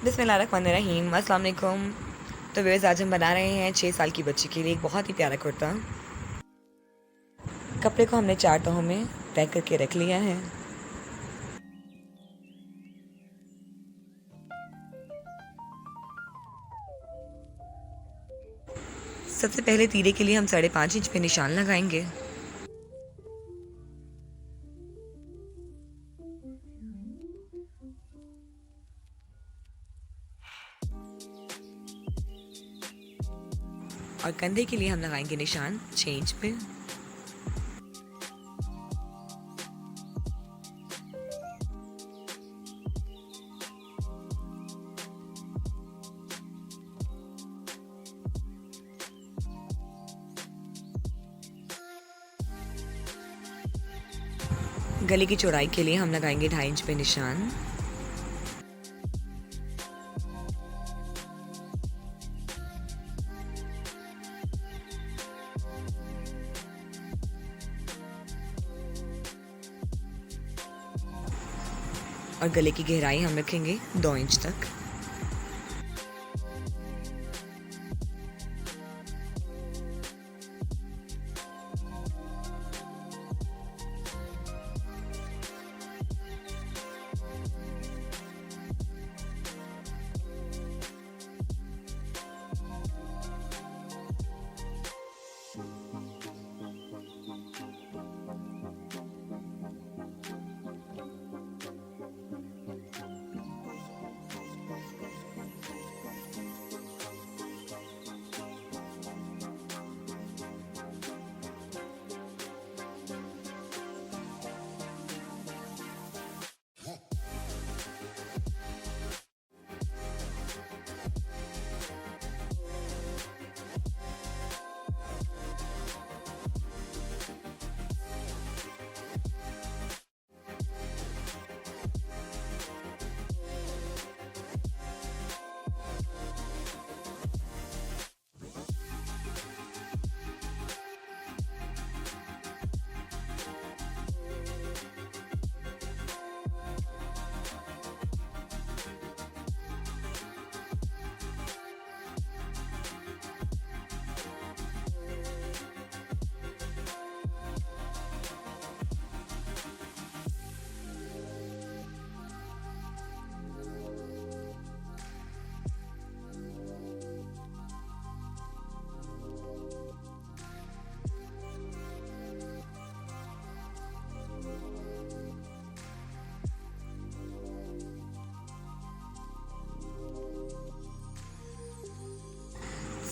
बिस्मिल्लाहिर्रहमानिर्रहीम, अस्सलाम वालेकुम। तो व्यूअर्स, आज हम बना रहे हैं 6 साल की बच्ची के लिए एक बहुत ही प्यारा कुर्ता। कपड़े को हमने 4 तहों में तय करके रख लिया है। सबसे पहले तीरे के लिए हम 5.5 इंच पे निशान लगाएंगे। और कंधे के लिए हम लगाएंगे निशान 6 इंच पे। गले की चौड़ाई के लिए हम लगाएंगे 2.5 इंच पे निशान। और गले की गहराई हम रखेंगे 2 इंच तक।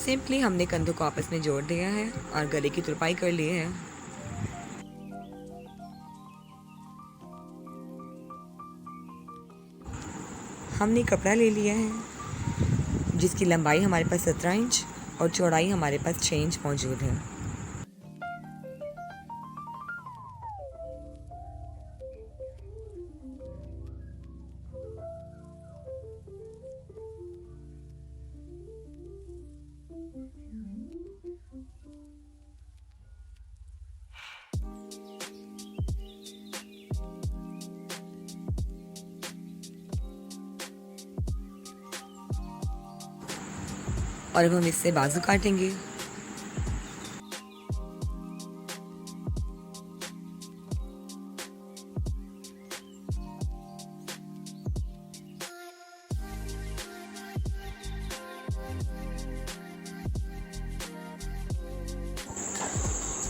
सिंपली हमने कंधों को आपस में जोड़ दिया है और गले की तुरपाई कर ली है। हमने कपड़ा ले लिया है जिसकी लंबाई हमारे पास 17 इंच और चौड़ाई हमारे पास 6 इंच मौजूद है। और अब हम इससे बाजू काटेंगे।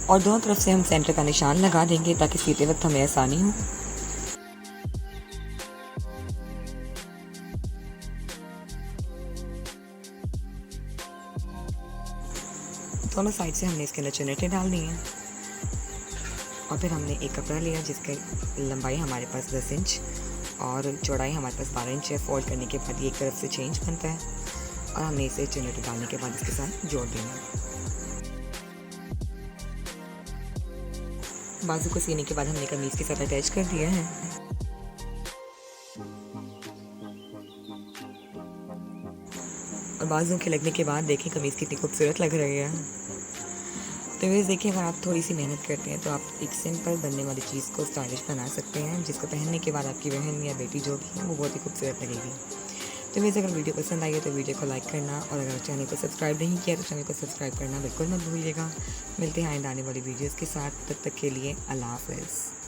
और दोनों तरफ से हम सेंटर का निशान लगा देंगे ताकि सीते वक्त हमें आसानी हो। दोनों साइड से हमने इसके अंदर चुन्नटें डाल दी हैं। और फिर हमने एक कपड़ा लिया जिसकी लंबाई हमारे पास 10 इंच और चौड़ाई हमारे पास 12 इंच है। फोल्ड करने के बाद एक तरफ से 6 इंच बनता है और हमने इसे चुन्नटें डालने के बाद इसके साथ जोड़ देना है। बाजू को सीने के बाद हमने कमीज़ के साथ अटैच कर दिया है। और बाजुओं के लगने के बाद देखें कमीज़ कितनी खूबसूरत लग रही है। तो वैसे देखिए, अगर आप थोड़ी सी मेहनत करते हैं तो आप एक सिंपल बनने वाली चीज़ को स्टाइलिश बना सकते हैं, जिसको पहनने के बाद आपकी बहन या बेटी जो भी है वो बहुत ही खूबसूरत लगेगी। तो वैसे अगर वीडियो पसंद आई है तो वीडियो को लाइक करना, और अगर चैनल को सब्सक्राइब नहीं किया तो चैनल को सब्सक्राइब करना बिल्कुल मत भूलिएगा। मिलते हैं आने वाली वीडियोज़ के साथ, तब तक के लिए अल्लाह हाफ़िज़।